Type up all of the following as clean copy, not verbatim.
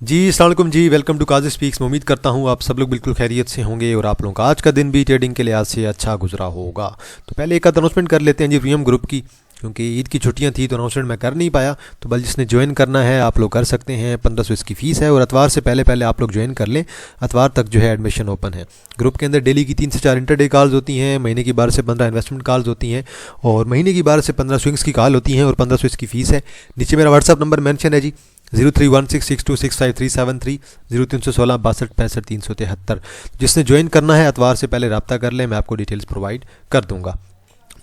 जी अस्सलाम वालेकुम जी, welcome to Qazi speaks. मैं उम्मीद करता हूँ आप सब लोग बिल्कुल खैरियत से होंगे और आप लोगों का आज का दिन भी ट्रेडिंग के लिहाज से अच्छा गुजरा होगा। तो पहले एक अनाउंसमेंट कर लेते हैं जी वीएम ग्रुप की, क्योंकि ईद की छुट्टियां थी तो अनाउंसमेंट मैं कर नहीं पाया। तो बल जिसने ज्वाइन करना है आप लोग कर सकते हैं, 1500 इसकी फ़ीस है और अतवार से पहले पहले आप लोग ज्वाइन कर लें। अतवार तक जो है एडमिशन ओपन है। ग्रुप के अंदर डेली की 3 से 4 इंटरडे कॉल्स होती हैं, महीने की 12 से 15 इन्वेस्टमेंट कॉल्स होती हैं और महीने की 12 से 15 स्विंग्स की कॉल होती हैं और 1500 इसकी फ़ीस है। नीचे मेरा व्हाट्सअप नंबर मेंशन है जी 0316626537 0316 जिसने ज्वाइन करना है अतवार से पहले रब्ता कर ले, मैं आपको डिटेल्स प्रोवाइड कर दूंगा।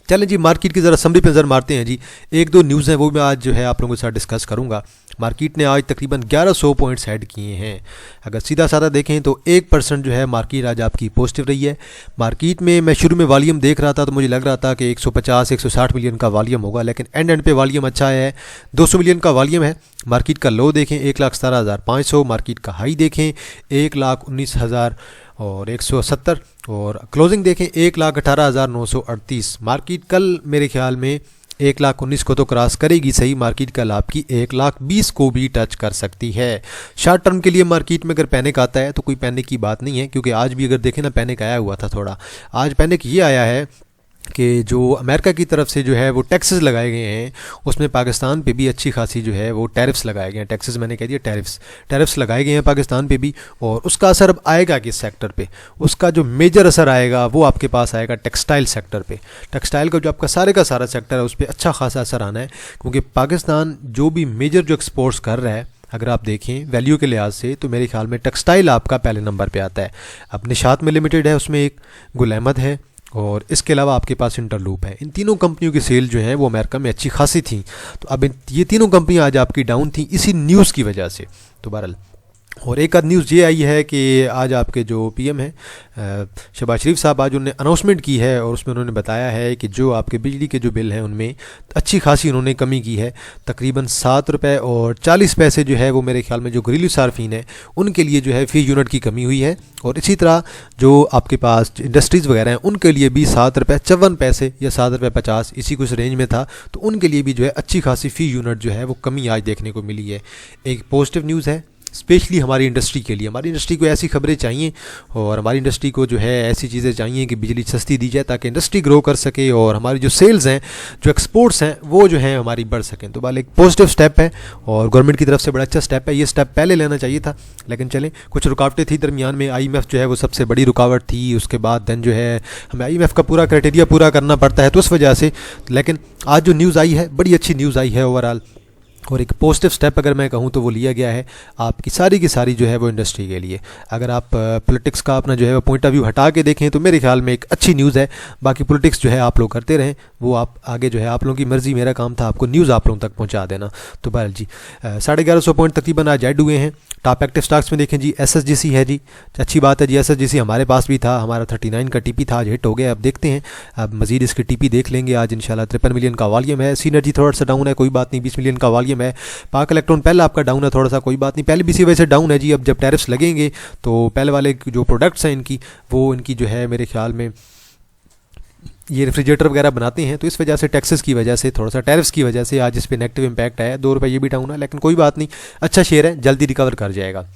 चलें जी, मार्केट की ज़रा समरी पे नज़र मारते हैं जी। एक दो न्यूज़ हैं वो मैं आज जो है आप लोगों के साथ डिस्कस करूंगा। मार्केट ने आज तकरीबन 1100 पॉइंट्स ऐड किए हैं। अगर सीधा साधा देखें तो 1% जो है मार्केट आज आपकी पॉजिटिव रही है। मार्केट में मैं शुरू में वॉल्यूम देख रहा था तो मुझे लग रहा था कि 150-160 मिलियन का वॉल्यूम होगा, लेकिन एंड पे वॉल्यूम अच्छा है। 200 मिलियन का वॉल्यूम है। मार्केट का लो देखें 1,17,500, मार्केट का हाई देखें 1,19,000 और 170 और क्लोजिंग देखें 1,18,938। मार्केट कल मेरे ख्याल में 1,19,000 को तो क्रॉस करेगी सही, मार्केट कल आपकी 1,20,000 को भी टच कर सकती है। शॉर्ट टर्म के लिए मार्केट में अगर पैनिक आता है तो कोई पैनिक की बात नहीं है, क्योंकि आज भी अगर देखें ना पैनिक आया हुआ था थोड़ा। आज पैनिक ये आया है कि जो अमेरिका की तरफ से जो है वो टैक्सेस लगाए गए हैं, उसमें पाकिस्तान पे भी अच्छी खासी जो है वो टैरिफ्स लगाए गए हैं। टैक्सेस मैंने कह दिया, टैरिफ्स लगाए गए हैं पाकिस्तान पे भी, और उसका असर अब आएगा किस सेक्टर पे? उसका जो मेजर असर आएगा वो आपके पास आएगा टेक्सटाइल सेक्टर पे। टेक्सटाइल का जो आपका सारे का सारा सेक्टर है उस पर अच्छा खासा असर आना है, क्योंकि पाकिस्तान जो भी मेजर जो एक्सपोर्ट्स कर रहा है अगर आप देखें वैल्यू के लिहाज से तो मेरे ख्याल में टेक्सटाइल आपका पहले नंबर पे आता है। अब निशात में लिमिटेड है, उसमें एक गुल अहमद है और इसके अलावा आपके पास इंटरलूप है। इन तीनों कंपनियों की सेल जो है वो अमेरिका में अच्छी खासी थी। तो अब ये तीनों कंपनियां आज आपकी डाउन थी इसी न्यूज़ की वजह से। तो बहरहाल और एक आध न्यूज़ ये आई है कि आज आपके जो पीएम है शहबाज शरीफ साहब, आज उन्होंने अनाउंसमेंट की है और उसमें उन्होंने बताया है कि जो आपके बिजली के जो बिल हैं उनमें अच्छी खासी उन्होंने कमी की है। तकरीबन 7 रुपये और 40 पैसे जो है वो मेरे ख्याल में जो घरेलू सार्फिन है उनके लिए जो है फ़ी यूनिट की कमी हुई है, और इसी तरह जो आपके पास इंडस्ट्रीज़ वगैरह हैं उनके लिए भी 7 रुपये 54 पैसे या 7 रुपये 50 इसी कुछ रेंज में था, तो उनके लिए भी जो है अच्छी खासी फ़ी यूनिट जो है वो कमी आज देखने को मिली है। एक पॉजिटिव न्यूज़ है स्पेशली हमारी इंडस्ट्री के लिए। हमारी इंडस्ट्री को ऐसी खबरें चाहिए और हमारी इंडस्ट्री को जो है ऐसी चीज़ें चाहिए कि बिजली सस्ती दी जाए ताकि इंडस्ट्री ग्रो कर सके और हमारी जो सेल्स हैं, जो एक्सपोर्ट्स हैं वो जो है हमारी बढ़ सकें। तो एक पॉजिटिव स्टेप है और गवर्नमेंट की तरफ से बड़ा अच्छा स्टेप है। ये स्टेप पहले लेना चाहिए था, लेकिन चलें कुछ रुकावटें थी दरमियान में। IMF जो है वो सबसे बड़ी रुकावट थी, उसके बाद देन जो है हमें IMF का पूरा क्राइटेरिया पूरा करना पड़ता है, तो उस वजह से। लेकिन आज जो न्यूज़ आई है बड़ी अच्छी न्यूज़ आई है ओवरऑल, और एक पॉजिटिव स्टेप अगर मैं कहूँ तो वो लिया गया है आपकी सारी की सारी जो है वो इंडस्ट्री के लिए। अगर आप पॉलिटिक्स का अपना जो है वो पॉइंट ऑफ व्यू हटा के देखें तो मेरे ख्याल में एक अच्छी न्यूज़ है। बाकी पॉलिटिक्स जो है आप लोग करते रहें, वो आप आगे जो है आप लोगों की मर्ज़ी, मेरा काम था आपको न्यूज़ आप लोगों तक पहुँचा देना। तो बहरहाल जी 1150 पॉइंट तकरीबन आज ऐड हुए हैं। टॉप एक्टिव स्टॉक्स में देखें जी SSGC है जी, अच्छी बात है जी। SSGC हमारे पास भी था, हमारा 39 का TP था, आज हिट हो गया। अब देखते हैं, अब मजीद इसके TP देख लेंगे आज इंशाल्लाह। 53 मिलियन का वॉल्यूम है। सीनर्जी थोड़ा सा डाउन है, कोई बात नहीं, 20 मिलियन का वॉल्यूम है। पाक इलेक्ट्रॉन पहले आपका डाउन है थोड़ा सा, कोई बात नहीं, पहले भी इसी वजह से डाउन है जी। अब जब टैरिफ्स लगेंगे तो पहले वाले जो प्रोडक्ट्स हैं इनकी जो है मेरे ख्याल में ये रेफ्रिजरेटर वगैरह बनाते हैं, तो इस वजह से टैक्सेस की वजह से थोड़ा सा टैरिफ्स की वजह से आज इस पर नेगेटिव इंपैक्ट आया। 2 रुपये ये भी डाउन है, लेकिन कोई बात नहीं, अच्छा शेयर है, जल्दी रिकवर कर जाएगा।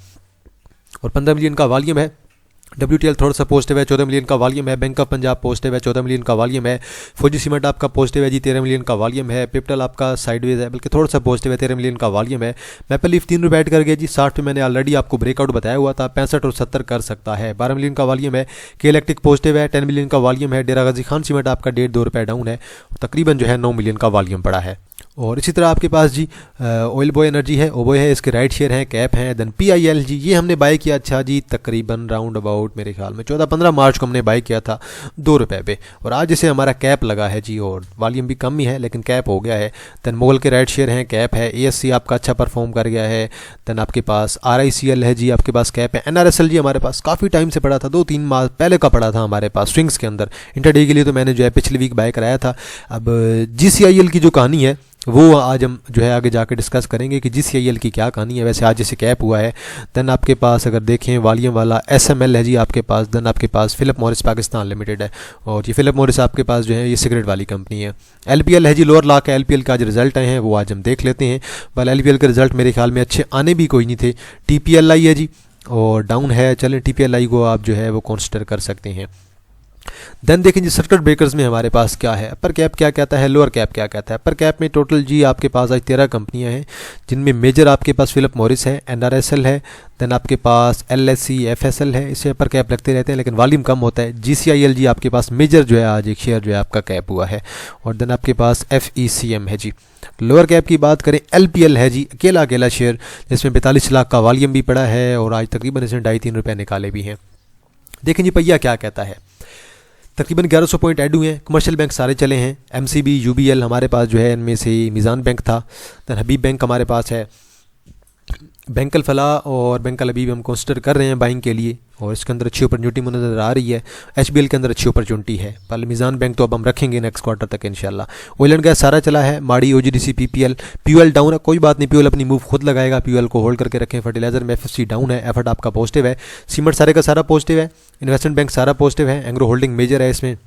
और 15 मिलियन का वॉल्यूम है। WTL थोड़ा सा पॉजिटिव है, 14 मिलियन का वॉल्यूम है। बैंक ऑफ पंजाब पॉजिटिव है, 14 मिलियन का वॉल्यूम है। फौजी सीमेंट आपका पॉजिटिव है जी, 13 मिलियन का वॉल्यूम है। पिप्टल आपका साइडवेज है, बल्कि थोड़ा सा पॉजिटिव है, 13 मिलियन का वॉल्यूम है। मैपल लीफ 3 रुपये ऐड कर गया जी, 60 पे मैंने ऑलरेडी आपको ब्रेकआउट बताया हुआ था, 65 और 70 कर सकता है। 12 मिलियन का वॉल्यूम है। के इलेक्ट्रिक पॉजिटिव है, 10 मिलियन का वॉल्यूम है। डेरा गाजी खान सीमेंट आपका 1.5-2 रुपये डाउन है, तकरीबन जो है 9 मिलियन का वॉल्यूम पड़ा है। और इसी तरह आपके पास जी ऑयल बॉय एनर्जी है, ओबॉय है, इसके राइट शेयर हैं, कैप हैं। देन PIL जी, ये हमने बाय किया अच्छा जी तकरीबन राउंड अबाउट मेरे ख्याल में 14-15 मार्च को हमने बाय किया था 2 रुपये पे, और आज इसे हमारा कैप लगा है जी, और वॉल्यूम भी कम ही है लेकिन कैप हो गया है। देन मोगल के राइट शेयर हैं, कैप है। ASC आपका अच्छा परफॉर्म कर गया है। देन आपके पास RICL है जी, आपके पास कैप है। NRSL जी हमारे पास काफ़ी टाइम से पड़ा था, 2-3 माह पहले का पड़ा था हमारे पास स्विंग्स के अंदर। इंटरडे के लिए तो मैंने जो है पिछले वीक बाय कराया था। अब GCIL की जो कहानी है वो आज हम जो है आगे जाकर डिस्कस करेंगे कि GCIL की क्या कहानी है। वैसे आज जैसे कैप हुआ है, देन आपके पास अगर देखें वॉल्यूम वाला SML है जी आपके पास, देन आपके पास फिलिप मॉरिस पाकिस्तान लिमिटेड है, और ये फिलिप मॉरिस आपके पास जो है ये सिगरेट वाली कंपनी है। LPL है जी लोअर लॉक है, LPL का आज रिजल्ट आए हैं वो आज हम देख लेते हैं। बल LPL के रिजल्ट मेरे ख्याल में अच्छे आने भी कोई नहीं थे। TPLI है जी और डाउन है, चलें TPLI को आप जो है वो कंसिडर कर सकते हैं। देन देखें जी सर्किट ब्रेकर्स में हमारे पास क्या है, अपर कैप क्या कहता है, लोअर कैप क्या कहता है। अपर कैप में टोटल जी आपके पास आज 13 कंपनियां हैं, जिनमें मेजर आपके पास फिलिप मॉरिस है, NRSL है, देन आपके पास LSC FSL है, इसे अपर कैप रखते रहते हैं लेकिन वॉल्यूम कम होता है। GCIL जी आपके पास मेजर जो है आज एक शेयर जो है आपका कैप हुआ है, और देन आपके पास FECM है जी। लोअर कैप की बात करें LPL है जी, अकेला अकेला शेयर जिसमें 42 लाख का वॉल्यूम भी पड़ा है और आज तकरीबन इसने 2.5-3 रुपये निकाले भी हैं। देखें जी पहिया क्या कहता है, तकरीबन 1100 पॉइंट ऐड हुए हैं। कमर्शियल बैंक सारे चले हैं, MCB UBL हमारे पास जो है इनमें से मीज़ान बैंक था, दैन हबीब बैंक हमारे पास है, बैंक अल फलाह और बैंक अल हबीब हम कंसिडर कर रहे हैं बाइंग के लिए, और इसके अंदर अच्छी अपॉर्चुनिटी मुझे नज़र आ रही है। HBL के अंदर अच्छी अपॉर्चुनिटी है। पहले मीज़ान बैंक तो अब हम रखेंगे नेक्स्ट क्वार्टर तक इंशाल्लाह। ऑयल एंड गैस सारा चला है, माड़ी OGDC PPL, PUL डाउन है, कोई बात नहीं, PUL अपनी मूव खुद लगाएगा, PUL को होल्ड करके रखें। फर्टिलाइजर में FFC डाउन है, एफर्ट आपका पॉजिटिव है। सीमेंट सारे का सारा पॉजिटिव है, इन्वेस्टमेंट बैंक सारा पॉजिटिव है, एंग्रो होल्डिंग मेजर है इसमें,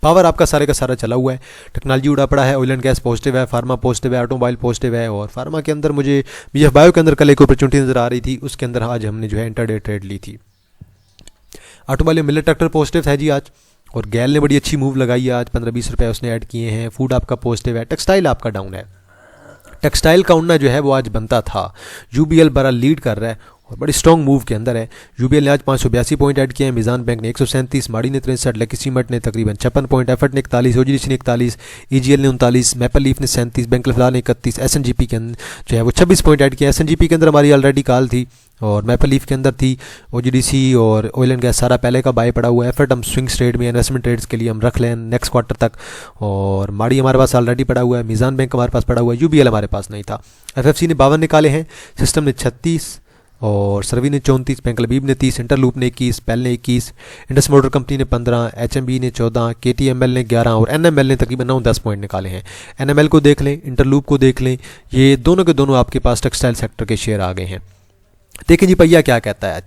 पावर आपका सारे का सारा चला हुआ है, टेक्नोलॉजी उड़ा पड़ा है, ऑयल एंड गैस पॉजिटिव है, फार्मा पॉजिटिव है, ऑटोमोबाइल पॉजिटिव है, और फार्मा के अंदर मुझे BF बायो के अंदर कल एक अपॉर्चुनिटी नज़र आ रही थी, उसके अंदर आज हमने जो है इंटरडे ट्रेड ली थी। ऑटोमोबाइल मिलर ट्रैक्टर पॉजिटिव है जी आज, और गैल ने बड़ी अच्छी मूव लगाई है आज, 15-20 रुपये उसने ऐड किए हैं। फूड आपका पॉजिटिव है, टेक्सटाइल आपका डाउन है, टेक्सटाइल का उड़ना जो है वो आज बनता था। UBL बड़ा लीड कर रहा है और बड़ी स्ट्रॉन्ग मूव के अंदर है। UBL ने आज 582 पॉइंट ऐड किए हैं, मीज़ान बैंक ने 137, माड़ी ने 63, लकी सीमेंट ने तकरीबन 56 पॉइंट, एफर्ट ने 41, OGDC ने 41, EGL ने 39, मैपल लीफ ने 37, बैंक अल फलाह ने 31, SNGP के अंदर जो है वो 26 पॉइंट ऐड किया। SNGP के अंदर हमारी ऑलरेडी कॉल थी और मैपल लीफ के अंदर थी। OGDC और ऑयल एंड गैस सारा पहले का बाय पड़ा हुआ है। एफर्ट हम स्विंग ट्रेड में इन्वेस्टमेंट ट्रेड्स के लिए हम रख लें नेक्स्ट क्वार्टर तक, और माड़ी हमारे पास ऑलरेडी पड़ा हुआ है, मीज़ान बैंक हमारे पास पड़ा हुआ है, UBL हमारे पास नहीं था। FFC ने 52 निकाले हैं, सिस्टम ने 36 और सर्वी ने 34, बैंक अल हबीब ने 30, इंटरलूप ने 21, पेल ने 21, इंडस मोटर कंपनी ने 15, HMB ने 14, KTML ने 11 और NML ने तकरीबन 9-10 पॉइंट निकाले हैं। NML को देख लें, इंटरलूप को देख लें, ये दोनों के दोनों आपके पास टेक्सटाइल सेक्टर के शेयर आ गए हैं। देखें जी पहिया क्या कहता है आज,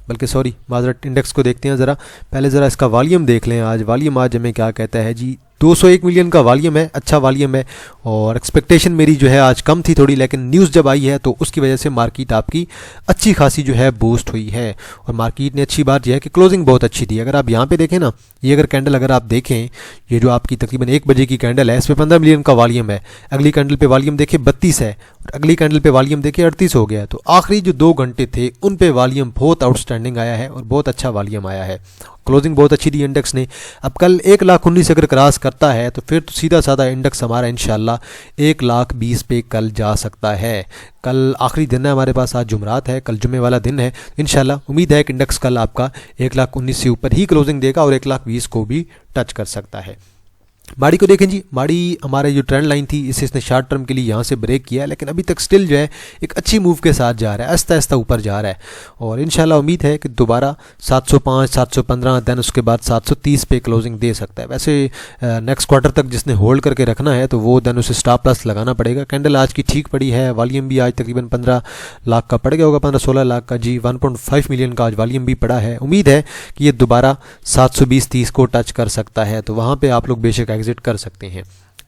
बल्कि सॉरी माजरत इंडेक्स को देखते हैं ज़रा, पहले ज़रा इसका वॉल्यूम देख लें। आज वॉल्यूम आज हमें क्या कहता है जी, 201 मिलियन का वॉल्यूम है, अच्छा वॉल्यूम है, और एक्सपेक्टेशन मेरी जो है आज कम थी थोड़ी, लेकिन न्यूज़ जब आई है तो उसकी वजह से मार्केट आपकी अच्छी खासी जो है बूस्ट हुई है। और मार्केट ने अच्छी बात यह है कि क्लोजिंग बहुत अच्छी थी। अगर आप यहाँ पे देखें ना, ये अगर कैंडल अगर आप देखें, ये जो आपकी तकरीबन 1 बजे की कैंडल है, इसमें 15 मिलियन का वॉल्यूम है, अगली कैंडल पे वॉल्यूम देखें 32 है, और अगली कैंडल पे वॉल्यूम देखें 38 हो गया है। तो आखिरी जो 2 घंटे थे उन पे वॉल्यूम बहुत आउटस्टैंडिंग आया है और बहुत अच्छा वॉल्यूम आया है, क्लोजिंग बहुत अच्छी दी इंडेक्स ने। अब कल 1,19,000 अगर क्रॉस करता है तो फिर तो सीधा साधा इंडेक्स हमारा इंशाल्लाह 1,20,000 पे कल जा सकता है। कल आखिरी दिन है हमारे पास, आज जुमरात है, कल जुम्मे वाला दिन है, इंशाल्लाह उम्मीद है कि इंडेक्स कल आपका 1,19,000 से ऊपर ही क्लोजिंग देगा और 1,20,000 को भी टच कर सकता है। माड़ी को देखें जी, माड़ी हमारे जो ट्रेंड लाइन थी इसे इसने शॉर्ट टर्म के लिए यहाँ से ब्रेक किया है, लेकिन अभी तक स्टिल जो है एक अच्छी मूव के साथ जा रहा है, आहिस्ता आहिस्ता ऊपर जा रहा है, और इंशाल्लाह उम्मीद है कि दोबारा 705, 715 देन उसके बाद 730 पे क्लोजिंग दे सकता है। वैसे नेक्स्ट क्वार्टर तक जिसने होल्ड करके रखना है तो वो देन उसे स्टॉप लॉस लगाना पड़ेगा। कैंडल आज की ठीक पड़ी है, वॉल्यूम भी आज तकरीबन 15 लाख का पड़ गया होगा, 15-16 लाख का जी, 1.5 मिलियन का आज वॉल्यूम भी पड़ा है। उम्मीद है कि ये दोबारा 720-30 को टच कर सकता है, तो वहाँ पर आप लोग बेशक एग्जिट कर सकते हैं।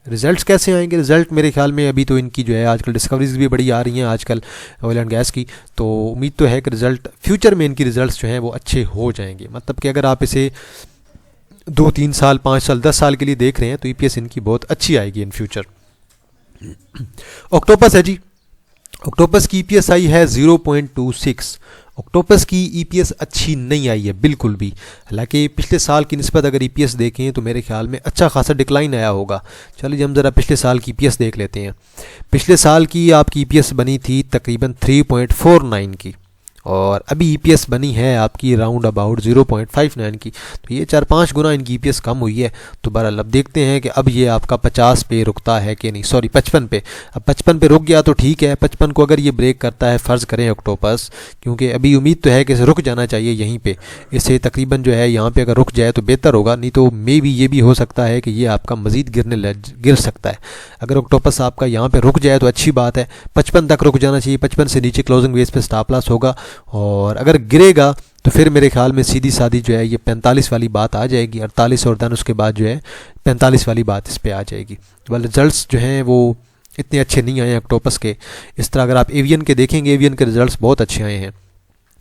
रिजल्ट्स कैसे आएंगे, रिजल्ट मेरे ख्याल में अभी तो इनकी जो है आजकल डिस्कवरीज भी बड़ी आ रही हैं आजकल ऑयल एंड गैस की, तो उम्मीद तो है कि रिजल्ट फ्यूचर में इनकी रिजल्ट्स जो हैं वो अच्छे हो जाएंगे। मतलब कि अगर आप इसे 2-3 साल, 5 साल, 10 साल के लिए देख रहे हैं तो EPS इनकी बहुत अच्छी आएगी इन फ्यूचर। ऑक्टोपस है जी, ऑक्टोपस की EPS आई है 0.26। ऑक्टोपस की EPS अच्छी नहीं आई है बिल्कुल भी, हालांकि पिछले साल की निस्बत अगर EPS देखें तो मेरे ख्याल में अच्छा खासा डिक्लाइन आया होगा। चलिए हम ज़रा पिछले साल की EPS देख लेते हैं। पिछले साल की आपकी EPS बनी थी तकरीबन 3.49 की, और अभी ईपीएस बनी है आपकी राउंड अबाउट 0.59 की, तो ये 4-5 गुना इनकी ईपीएस कम हुई है। तो बहरहाल अब देखते हैं कि अब ये आपका 50 पे रुकता है कि नहीं, सॉरी 55 पे। अब 55 पे रुक गया तो ठीक है, 55 को अगर ये ब्रेक करता है फ़र्ज़ करें ऑक्टोपस, क्योंकि अभी उम्मीद तो है कि इसे रुक जाना चाहिए यहीं पे, इससे तकरीबन जो है यहाँ पे अगर रुक जाए तो बेहतर होगा, नहीं तो मे भी ये भी हो सकता है कि ये आपका मज़ीद गिर सकता है। अगर ऑक्टोपस आपका यहाँ पे रुक जाए तो अच्छी बात है, 55 तक रुक जाना चाहिए, 55 से नीचे क्लोजिंग बेस पे स्टॉप लॉस होगा। और अगर गिरेगा तो फिर मेरे ख्याल में सीधी सादी जो है ये 45 वाली बात आ जाएगी, 48, और देन उसके बाद जो है 45 वाली बात इस पे आ जाएगी। वाले रिजल्ट्स जो हैं वो इतने अच्छे नहीं आए हैं ऑक्टोपस के। इस तरह अगर आप एवियन के देखेंगे, एवियन के रिजल्ट्स बहुत अच्छे आए हैं।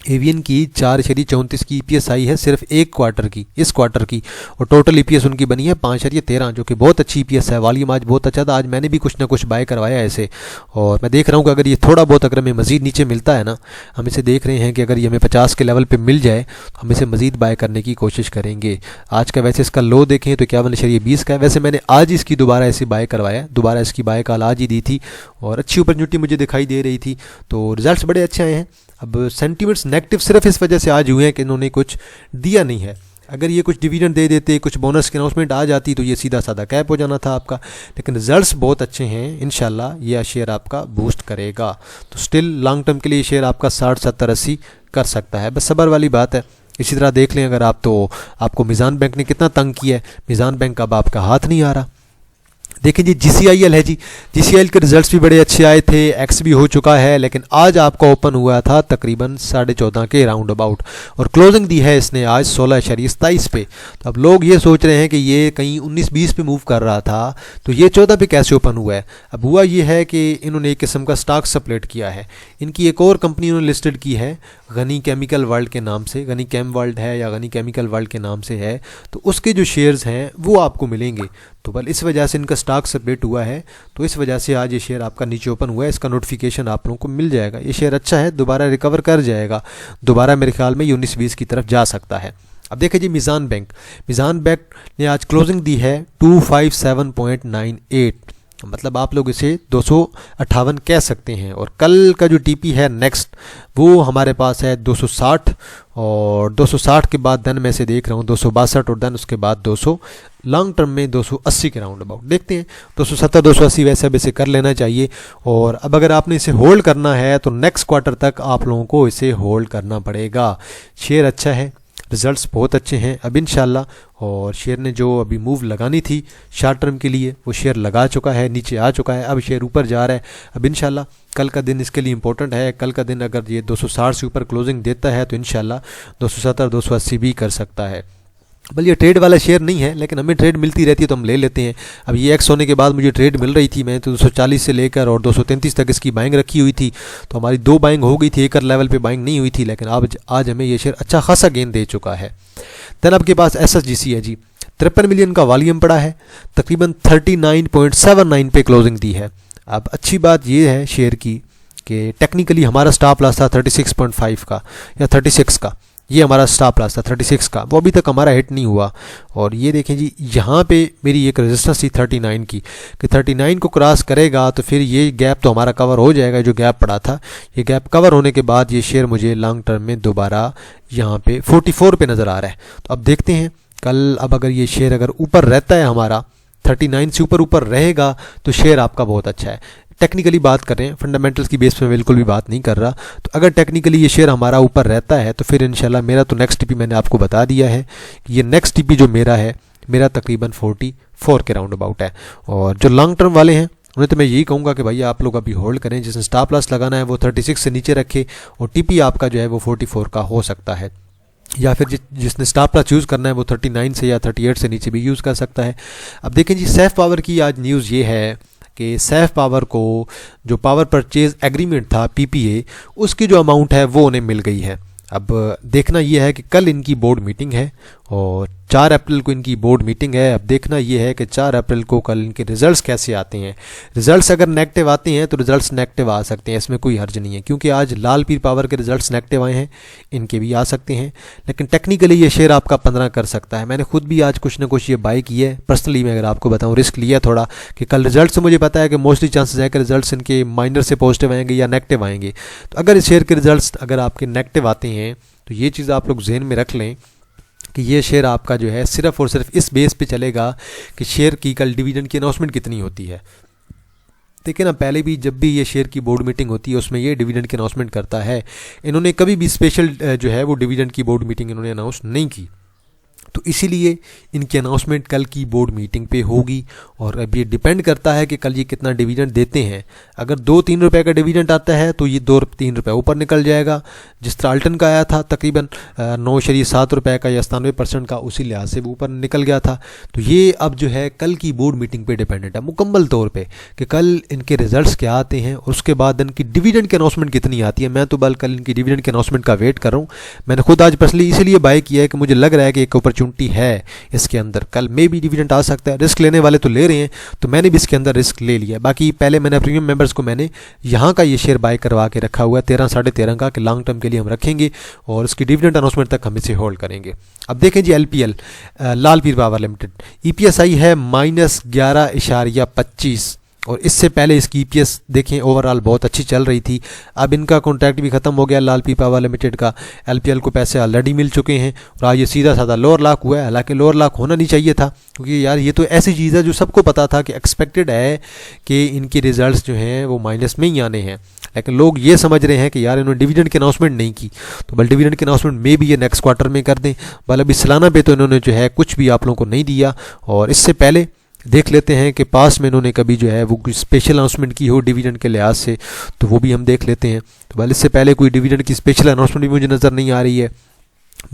एवियन की 4.34 की ईपीएस आई है सिर्फ एक क्वार्टर की, इस क्वार्टर की, और टोटल ईपीएस उनकी बनी है 5.13, जो कि बहुत अच्छी ईपीएस है। वॉल्यूम आज बहुत अच्छा था, आज मैंने भी कुछ ना कुछ बाय करवाया ऐसे, और मैं देख रहा हूँ कि अगर ये थोड़ा बहुत अगर हमें मज़ीद नीचे मिलता है ना, हम इसे देख रहे हैं कि अगर ये हमें 50 के लेवल पर मिल जाए तो हम इसे मज़ीद बाय करने की कोशिश करेंगे। आज का वैसे इसका लो देखें तो 51.20 का है। वैसे मैंने आज इसकी दोबारा ऐसे बाय करवाया, दोबारा इसकी बाय कॉल आज ही दी थी और अच्छी अपॉर्चुनिटी मुझे दिखाई दे रही थी, तो रिजल्ट्स बड़े अच्छे आए हैं। अब सेंटीमेंट्स नेगेटिव सिर्फ इस वजह से आज हुए हैं कि इन्होंने कुछ दिया नहीं है। अगर ये कुछ डिविडेंड दे देते, कुछ बोनस की अनाउंसमेंट आ जाती तो ये सीधा साधा कैप हो जाना था आपका, लेकिन रिजल्ट्स बहुत अच्छे हैं। इंशाल्लाह ये शेयर आपका बूस्ट करेगा, तो स्टिल लॉन्ग टर्म के लिए शेयर आपका 60, 70, 80 कर सकता है, बस सब्र वाली बात है। इसी तरह देख लें अगर आप, तो आपको मीज़ान बैंक ने कितना तंग किया है, मीज़ान बैंक अब आपका हाथ नहीं आ रहा। देखिए जी जीसीआईएल है जी, जीसीआईएल के रिजल्ट्स भी बड़े अच्छे आए थे, एक्स भी हो चुका है, लेकिन आज आपका ओपन हुआ था तकरीबन 14.5 के राउंड अबाउट, और क्लोजिंग दी है इसने आज 16.27 पे। तो अब लोग ये सोच रहे हैं कि ये कहीं 19-20 पे मूव कर रहा था, तो ये 14 पे कैसे ओपन हुआ है। अब हुआ ये है कि इन्होंने एक किस्म का स्टॉक स्प्लिट किया है। इनकी एक और कंपनी इन्होंने लिस्टेड की है गनी केमिकल वर्ल्ड के नाम से, गनी केम वर्ल्ड है या गनी केमिकल वर्ल्ड के नाम से है, तो उसके जो शेयर्स हैं वो आपको मिलेंगे। तो बल इस वजह से इनका स्टॉक स्प्लिट हुआ है, तो इस वजह से आज ये शेयर आपका नीचे ओपन हुआ है। इसका नोटिफिकेशन आप लोगों को मिल जाएगा। ये शेयर अच्छा है, दोबारा रिकवर कर जाएगा, दोबारा मेरे ख्याल में 19-20 की तरफ जा सकता है। अब देखिए जी मीज़ान बैंक ने आज क्लोजिंग दी है 257.98, मतलब आप लोग इसे 258 कह सकते हैं। और कल का जो टीपी है नेक्स्ट वो हमारे पास है 260, और 260 के बाद धन में से देख रहा हूँ 262, और धन उसके बाद 200, लॉन्ग टर्म में 280 के राउंड अबाउट देखते हैं। 270, 280 वैसे अब इसे कर लेना चाहिए। और अब अगर आपने इसे होल्ड करना है तो नेक्स्ट क्वार्टर तक आप लोगों को इसे होल्ड करना पड़ेगा। शेयर अच्छा है, रिजल्ट्स बहुत अच्छे हैं अब इंशाल्लाह, और शेयर ने जो अभी मूव लगानी थी शॉर्ट टर्म के लिए वो शेयर लगा चुका है, नीचे आ चुका है, अब शेयर ऊपर जा रहा है। अब इंशाल्लाह कल का दिन इसके लिए इंपॉर्टेंट है। कल का दिन अगर ये 260 से ऊपर क्लोजिंग देता है तो इंशाल्लाह 270, 280 भी कर सकता है। बल ये ट्रेड वाला शेयर नहीं है, लेकिन हमें ट्रेड मिलती रहती है तो हम ले लेते हैं। अब ये एक्स होने के बाद मुझे ट्रेड मिल रही थी, मैं तो 240 से लेकर और 233 तक इसकी बाइंग रखी हुई थी, तो हमारी 2 बाइंग हो गई थी, एक लेवल पे बाइंग नहीं हुई थी, लेकिन आज हमें ये शेयर अच्छा खासा गेन दे चुका है। देन आपके पास एसएसजीसी है जी, 53 मिलियन का वॉल्यूम पड़ा है, तकरीबन 39.79 पे क्लोजिंग दी है। अब अच्छी बात ये है शेयर की कि टेक्निकली हमारा स्टॉप लॉस था 36.5 का या 36 का, ये हमारा स्टॉप लॉस था 36 का, वो अभी तक हमारा हिट नहीं हुआ। और ये देखें जी यहाँ पे मेरी एक रेजिस्टेंस थी 39 की, कि 39 को क्रॉस करेगा तो फिर ये गैप तो हमारा कवर हो जाएगा, जो गैप पड़ा था। ये गैप कवर होने के बाद ये शेयर मुझे लॉन्ग टर्म में दोबारा यहाँ पे 44 पे नज़र आ रहा है। तो अब देखते हैं कल, अब अगर ये शेयर अगर ऊपर रहता है हमारा 39 से ऊपर रहेगा तो शेयर आपका बहुत अच्छा है। टेक्निकली बात कर रहे हैं, फंडामेंटल्स की बेस पे बिल्कुल भी बात नहीं कर रहा। तो अगर टेक्निकली ये शेयर हमारा ऊपर रहता है तो फिर इंशाल्लाह मेरा तो नेक्स्ट टीपी मैंने आपको बता दिया है कि ये नेक्स्ट टीपी जो मेरा है, मेरा तकरीबन 44 के राउंड अबाउट है। और जो लॉन्ग टर्म वाले हैं उन्हें तो मैं यही कहूँगा कि भैया आप लोग अभी होल्ड करें, जिसने स्टॉप लॉस लगाना है वो 36 से नीचे रखे, और टीपी आपका जो है वो 44 का हो सकता है, या फिर जिसने स्टॉप लॉस यूज़ करना है वो 39 से या 38 से नीचे भी यूज़ कर सकता है। अब देखें जी सैफ पावर की आज न्यूज़ ये है कि सैफ पावर को जो पावर परचेज एग्रीमेंट था पीपीए, उसकी जो अमाउंट है वो उन्हें मिल गई है। अब देखना यह है कि कल इनकी बोर्ड मीटिंग है और 4 अप्रैल को इनकी बोर्ड मीटिंग है। अब देखना ये है कि 4 अप्रैल को कल इनके रिजल्ट्स कैसे आते हैं। रिजल्ट्स अगर नेगेटिव आते हैं तो रिजल्ट्स नेगेटिव आ सकते हैं, इसमें कोई हर्ज नहीं है, क्योंकि आज लाल पीर पावर के रिजल्ट्स नेगेटिव आए हैं, इनके भी आ सकते हैं। लेकिन टेक्निकली ये शेयर आपका 15 कर सकता है। मैंने खुद भी आज कुछ ना कुछ ये बाई की है। पर्सनली मैं अगर आपको बताऊँ, रिस्क लिया थोड़ा कि कल रिजल्ट से मुझे पता है कि मोस्टली चांसेस है कि रिजल्ट्स इनके माइनर से पॉजिटिव आएंगे या नेगेटिव आएंगे। तो अगर इस शेयर के रिजल्ट्स अगर आपके नेगेटिव आते हैं तो ये चीज़ आप लोग जहन में रख लें कि ये शेयर आपका जो है सिर्फ और सिर्फ इस बेस पे चलेगा कि शेयर की कल डिवीडेंड की अनाउंसमेंट कितनी होती है। देखिए ना, पहले भी जब भी ये शेयर की बोर्ड मीटिंग होती है उसमें ये डिवीडेंड की अनाउंसमेंट करता है। इन्होंने कभी भी स्पेशल जो है वो डिवीडेंड की बोर्ड मीटिंग इन्होंने अनाउंस नहीं की, तो इसीलिए इनकी अनाउंसमेंट कल की बोर्ड मीटिंग पे होगी। और अब ये डिपेंड करता है कि कल ये कितना डिविडेंड देते हैं। अगर 2-3 रुपए का डिविडेंड आता है तो ये 2-3 रुपये ऊपर निकल जाएगा, जिस तरह अल्टन का आया था तकरीबन 9.7 रुपये का या 97% का, उसी लिहाज से वो ऊपर निकल गया था। तो ये अब जो है कल की बोर्ड मीटिंग पे डिपेंडेंट है मुकम्मल तौर पे कि कल इनके रिजल्ट्स क्या आते हैं और उसके बाद इनकी डिविडेंड की अनाउंसमेंट कितनी आती है। मैं तो बल कल इनकी डिविडेंड की अनाउंसमेंट का वेट कर रहा हूँ। मैंने खुद आज पर्सनली इसीलिए बाय किया है कि मुझे लग रहा है कि एक अपॉर्चुनिटी है इसके अंदर, कल मे भी डिविडेंड आ सकता है। रिस्क लेने वाले तो ले रहे हैं, तो मैंने भी इसके अंदर रिस्क ले लिया। बाकी पहले मैंने प्रीमियम मेंबर्स को मैंने यहाँ का ये शेयर बाय करवा के रखा हुआ है 13 साढ़े 13 का, कि लॉन्ग टर्म के लिए हम रखेंगे और उसकी डिविडेंड अनाउंसमेंट तक हम इसे होल्ड करेंगे। अब देखें जी, LPL लाल पीर पावर लिमिटेड EPS आई है -11.25 और इससे पहले इसकी EPS देखें ओवरऑल बहुत अच्छी चल रही थी। अब इनका कॉन्ट्रैक्ट भी ख़त्म हो गया लाल पीर पावर लिमिटेड का, LPL को पैसे ऑलरेडी मिल चुके हैं और आज ये सीधा साधा लोअर लॉक हुआ है। हालांकि लोअर लॉक होना नहीं चाहिए था, क्योंकि यार ये तो ऐसी चीज़ है जो सबको पता था कि एक्सपेक्टेड है कि इनके रिजल्ट्स जो हैं वो माइनस में ही आने हैं। लेकिन लोग ये समझ रहे हैं कि यार इन्होंने डिविडेंड की अनाउंसमेंट नहीं की, तो बल डिविडेंड की अनाउंसमेंट में भी ये नेक्स्ट क्वार्टर में कर दें। बल अभी सालाना पे तो इन्होंने जो है कुछ भी आप लोगों को नहीं दिया। और इससे पहले देख लेते हैं कि पास में इन्होंने कभी जो है वो कोई स्पेशल अनाउंसमेंट की हो डिविडेंड के लिहाज से, तो वो भी हम देख लेते हैं। तो बल इससे पहले कोई डिविडेंड की स्पेशल अनाउंसमेंट भी मुझे नज़र नहीं आ रही है,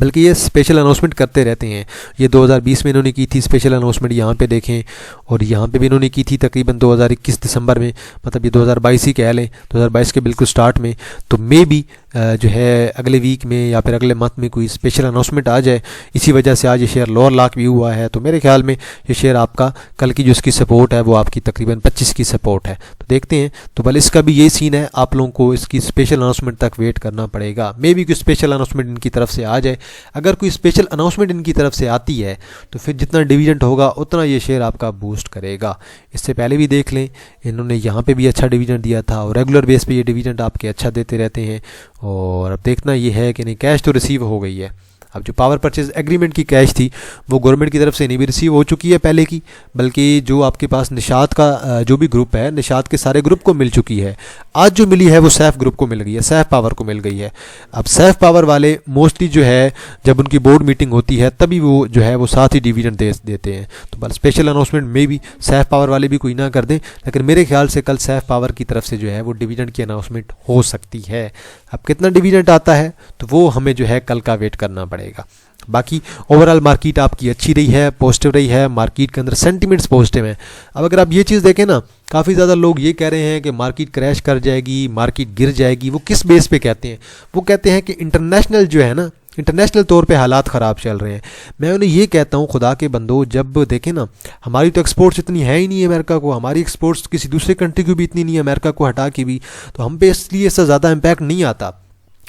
बल्कि ये स्पेशल अनाउंसमेंट करते रहते हैं। ये 2020 में इन्होंने की थी स्पेशल अनाउंसमेंट, यहाँ पे देखें, और यहाँ पे भी इन्होंने की थी तकरीबन 2021 दिसंबर में, मतलब ये 2022 ही कह लें, 2022 के बिल्कुल स्टार्ट में। तो मे भी जो है अगले वीक में या फिर अगले मंथ में कोई स्पेशल अनाउंसमेंट आ जाए। इसी वजह से आज ये शेयर लोअर लॉक भी हुआ है। तो मेरे ख्याल में ये शेयर आपका कल की जो इसकी सपोर्ट है वो आपकी तकरीबन 25 की सपोर्ट है। तो देखते हैं, तो बल इसका भी यही सीन है, आप लोगों को इसकी स्पेशल अनाउंसमेंट तक वेट करना पड़ेगा। मे भी कोई स्पेशल अनाउंसमेंट इनकी तरफ से आ जाए। अगर कोई स्पेशल अनाउंसमेंट इनकी तरफ से आती है तो फिर जितना डिविडेंड होगा उतना ये शेयर आपका बूस्ट करेगा। इससे पहले भी देख लें, इन्होंने यहाँ पे भी अच्छा डिविडेंड दिया था और रेगुलर बेस पे ये डिविडेंड आपके अच्छा देते रहते हैं। और अब देखना ये है कि नहीं, कैश तो रिसीव हो गई है। अब जो पावर परचेज एग्रीमेंट की कैश थी वो गवर्नमेंट की तरफ से नहीं भी रिसीव हो चुकी है पहले की, बल्कि जो आपके पास निशात का जो भी ग्रुप है, निशात के सारे ग्रुप को मिल चुकी है। आज जो मिली है वो सैफ ग्रुप को मिल गई है, सैफ पावर को मिल गई है। अब सैफ पावर वाले मोस्टली जो है जब उनकी बोर्ड मीटिंग होती है तभी वो जो है वो साथ ही डिविडेंड देते हैं। तो बस स्पेशल अनाउंसमेंट में भी सैफ पावर वाले भी कोई ना कर दें, लेकिन मेरे ख्याल से कल सैफ पावर की तरफ से जो है वो डिविडेंड की अनाउंसमेंट हो सकती है। अब कितना डिविडेंड आता है तो वो हमें जो है कल का वेट करना पड़ेगा। बाकी ओवरऑल मार्केट आपकी अच्छी रही है, पॉजिटिव रही है, मार्केट के अंदर सेंटिमेंट्स पॉजिटिव हैं। अब अगर आप ये चीज़ देखें ना, काफ़ी ज़्यादा लोग ये कह रहे हैं कि मार्केट क्रैश कर जाएगी, मार्केट गिर जाएगी। वो किस बेस पे कहते हैं? वो कहते हैं कि इंटरनेशनल जो है ना, इंटरनेशनल तौर पे हालात ख़राब चल रहे हैं। मैं उन्हें ये कहता हूँ, खुदा के बंदो, जब देखें ना, हमारी तो एक्सपोर्ट्स इतनी है ही नहीं है अमेरिका को, हमारी एक्सपोर्ट्स किसी दूसरे कंट्री की भी इतनी नहीं है अमेरिका को हटा के भी, तो हम पे इसलिए इससे ज़्यादा इम्पैक्ट नहीं आता।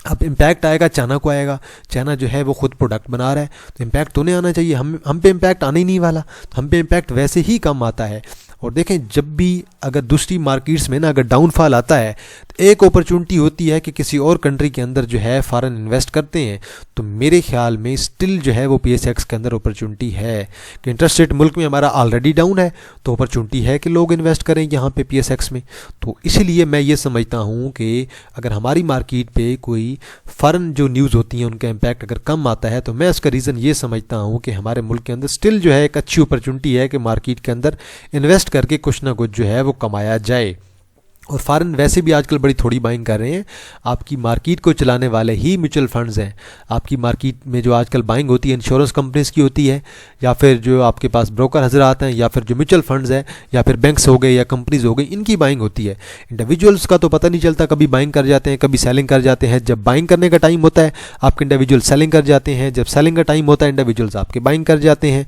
अब इम्पैक्ट आएगा चाइना को आएगा, चाइना जो है वो खुद प्रोडक्ट बना रहा है, तो इम्पैक्ट तो नहीं आना चाहिए, हम पे इम्पैक्ट आने ही नहीं वाला, तो हम पे इम्पैक्ट वैसे ही कम आता है। और देखें, जब भी अगर दूसरी मार्केट्स में ना अगर डाउनफॉल आता है तो एक अपॉर्चुनिटी होती है कि किसी और कंट्री के अंदर जो है फॉरेन इन्वेस्ट करते हैं। तो मेरे ख्याल में स्टिल जो है वो PSX के अंदर अपॉर्चुनिटी है कि इंटरेस्ट रेट मुल्क में हमारा ऑलरेडी डाउन है, तो अपॉर्चुनिटी है कि लोग इन्वेस्ट करें यहाँ पे PSX में। तो इसीलिए मैं ये समझता हूँ कि अगर हमारी मार्केट पे कोई फॉरेन जो न्यूज़ होती हैं उनका इम्पैक्ट अगर कम आता है, तो मैं इसका रीज़न ये समझता हूँ कि हमारे मुल्क के अंदर स्टिल जो है एक अच्छी अपॉर्चुनिटी है कि मार्केट के अंदर इन्वेस्ट करके कुछ ना कुछ जो है वो कमाया जाए। और फॉरेन वैसे भी आजकल बड़ी थोड़ी बाइंग कर रहे हैं। आपकी मार्केट को चलाने वाले ही म्यूचुअल फंड्स हैं। आपकी मार्केट में जो आजकल बाइंग होती है इंश्योरेंस कंपनीज की होती है, या फिर जो आपके पास ब्रोकर हजरात हैं, या फिर जो म्यूचुअल फंड्स हैं, या फिर बैंक्स हो गए या कंपनीज हो गई, इनकी बाइंग होती है। इंडिविजुअल्स का तो पता नहीं चलता, कभी बाइंग कर जाते हैं, कभी सेलिंग कर जाते हैं। जब बाइंग करने का टाइम होता है आपके इंडिविजुअल सेलिंग कर जाते हैं, जब सेलिंग का टाइम होता है इंडिविजुअल्स आपके बाइंग कर जाते हैं।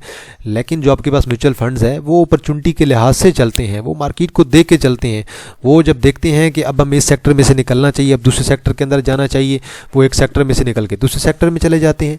लेकिन जो आपके पास म्यूचुअल फंड्स है वो अपॉर्चुनिटी के लिहाज से चलते हैं, वो मार्केट को देख के चलते हैं। वो जब देखते हैं कि अब हमें इस सेक्टर में से निकलना चाहिए, अब दूसरे सेक्टर के अंदर जाना चाहिए, वो एक सेक्टर में से निकल के दूसरे सेक्टर में चले जाते हैं।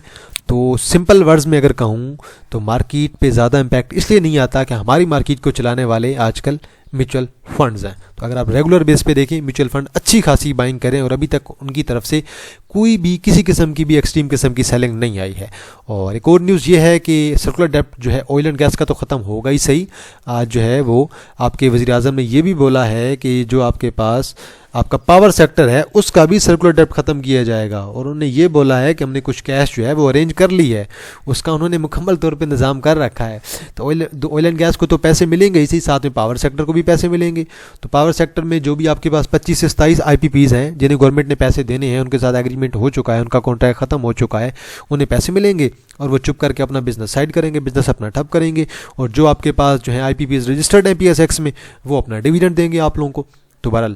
तो सिंपल वर्ड्स में अगर कहूँ तो मार्केट पे ज़्यादा इम्पैक्ट इसलिए नहीं आता कि हमारी मार्केट को चलाने वाले आजकल म्यूचुअल फंड्स हैं। तो अगर आप रेगुलर बेस पे देखें म्यूचुअल फंड अच्छी खासी बाइंग करें और अभी तक उनकी तरफ से कोई भी किसी किस्म की भी एक्सट्रीम किस्म की सेलिंग नहीं आई है। और एक और न्यूज़ ये है कि सर्कुलर डेप्ट जो है ऑयल एंड गैस का तो ख़त्म होगा ही सही। आज जो है वो आपके वज़ीर आज़म ने ये भी बोला है कि जो आपके पास आपका पावर सेक्टर है उसका भी सर्कुलर डेप्ट ख़त्म किया जाएगा। और उन्होंने ये बोला है कि हमने कुछ कैश जो है वो अरेंज कर ली है, उसका उन्होंने मुकम्मल तौर पे इंतज़ाम कर रखा है। तो ऑयल एंड गैस को तो पैसे मिलेंगे, इसी साथ में पावर सेक्टर को भी पैसे मिलेंगे। तो पावर सेक्टर में जो भी आपके पास 25 से 27 IPPs हैं जिन्हें गवर्नमेंट ने पैसे देने हैं, उनके साथ एग्रीमेंट हो चुका है, उनका कॉन्ट्रैक्ट ख़त्म हो चुका है, उन्हें पैसे मिलेंगे और वो चुप करके अपना बिजनेस साइड करेंगे, बिजनेस अपना ठप करेंगे। और जो आपके पास जो है IPPs रजिस्टर्ड हैं PSX में, वो अपना डिविडेंड देंगे आप लोगों को। तो बहरहाल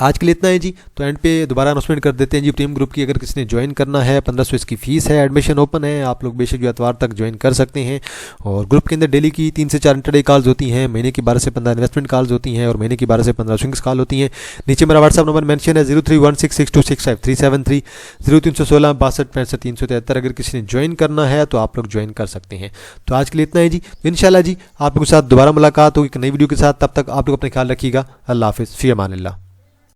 आज के लिए इतना है जी। तो एंड पे दोबारा अनाउंसमेंट कर देते हैं जी प्रीमियम ग्रुप की। अगर किसी ने ज्वाइन करना है 1500 इसकी फ़ीस है, एडमिशन ओपन है, आप लोग बेशक जो एतवार तक ज्वाइन कर सकते हैं। और ग्रुप के अंदर डेली की 3 से 4 इंटरडे कॉल्स होती हैं, महीने की 12 से 15 इन्वेस्टमेंट कॉल्स होती हैं और महीने की 12 से 15 स्विंग्स कॉल होती हैं। नीचे मेरा व्हाट्सअप नंबर मेंशन है 03166265 0316 62 65 373। अगर किसी ने ज्वाइन करना है तो आप लोग ज्वाइन कर सकते हैं। तो आज के लिए इतना है जी। तो इंशाल्लाह जी आप लोगों के साथ दोबारा मुलाकात होगी एक नई वीडियो के साथ। तब तक आप लोग अपना ख्याल रखिएगा। अल्लाह हाफिज़, फ़ी अमानिल्लाह।